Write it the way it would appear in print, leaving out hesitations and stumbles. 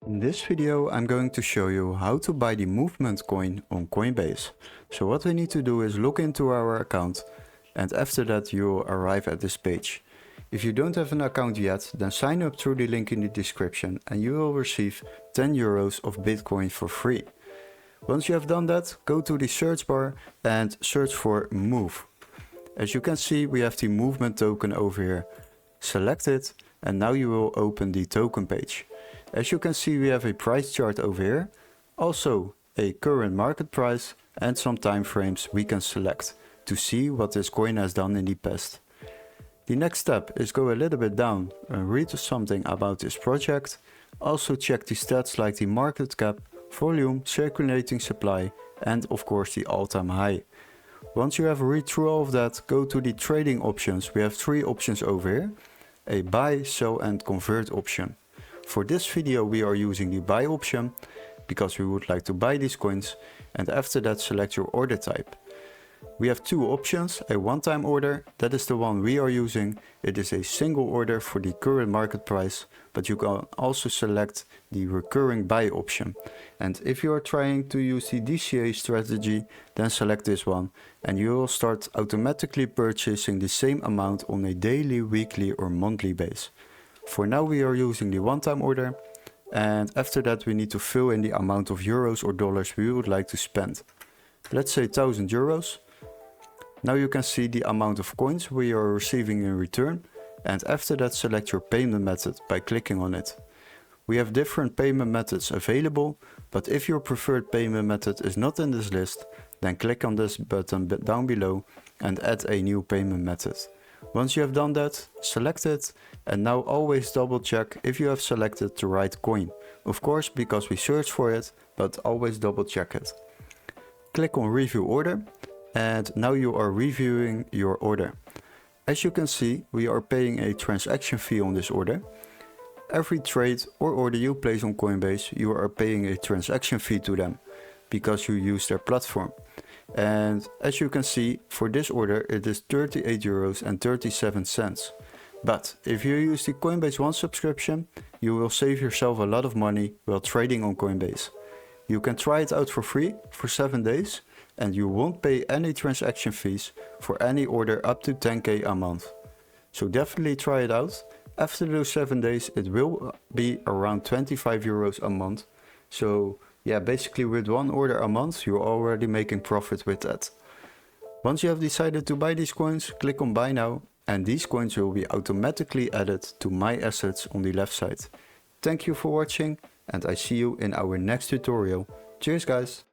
In this video I'm going to show you how to buy the movement coin on Coinbase. So what we need to do is log into our account, and after that you will arrive at this page. If you don't have an account yet, then sign up through the link in the description and you will receive 10 euros of Bitcoin for free. Once you have done that, go to the search bar and search for Move. As you can see, we have the movement token over here. Select it and now you will open the token page. As you can see, we have a price chart over here, also a current market price and some time frames we can select to see what this coin has done in the past. The next step is go a little bit down and read something about this project. Also check the stats like the market cap, volume, circulating supply and of course the all-time high. Once you have read through all of that, go to the trading options. We have three options over here: a buy, sell and convert option. For this video we are using the buy option because we would like to buy these coins, and after that select your order type. We have two options: a one-time order, that is the one we are using. It is a single order for the current market price, but you can also select the recurring buy option. And if you are trying to use the DCA strategy, then select this one and you will start automatically purchasing the same amount on a daily, weekly or monthly base. For now we are using the one-time order, and after that we need to fill in the amount of euros or dollars we would like to spend. Let's say 1000 euros. Now you can see the amount of coins we are receiving in return, and after that select your payment method by clicking on it. We have different payment methods available, but if your preferred payment method is not in this list, then click on this button down below and add a new payment method. Once you have done that, select it, and now always double check if you have selected the right coin. Of course, because we search for it, but always double check it. Click on review order, and now you are reviewing your order. As you can see, we are paying a transaction fee on this order. Every trade or order you place on Coinbase, you are paying a transaction fee to them because you use their platform. And as you can see, for this order it is 38.37 euros. But if you use the Coinbase One subscription, you will save yourself a lot of money while trading on Coinbase. You can try it out for free for 7 days and you won't pay any transaction fees for any order up to 10k a month. So definitely try it out. After those 7 days it will be around 25 euros a month. So yeah, basically with one order a month you're already making profit with that. Once you have decided to buy these coins, click on buy now and these coins will be automatically added to my assets on the left side. Thank you for watching and I see you in our next tutorial. Cheers guys!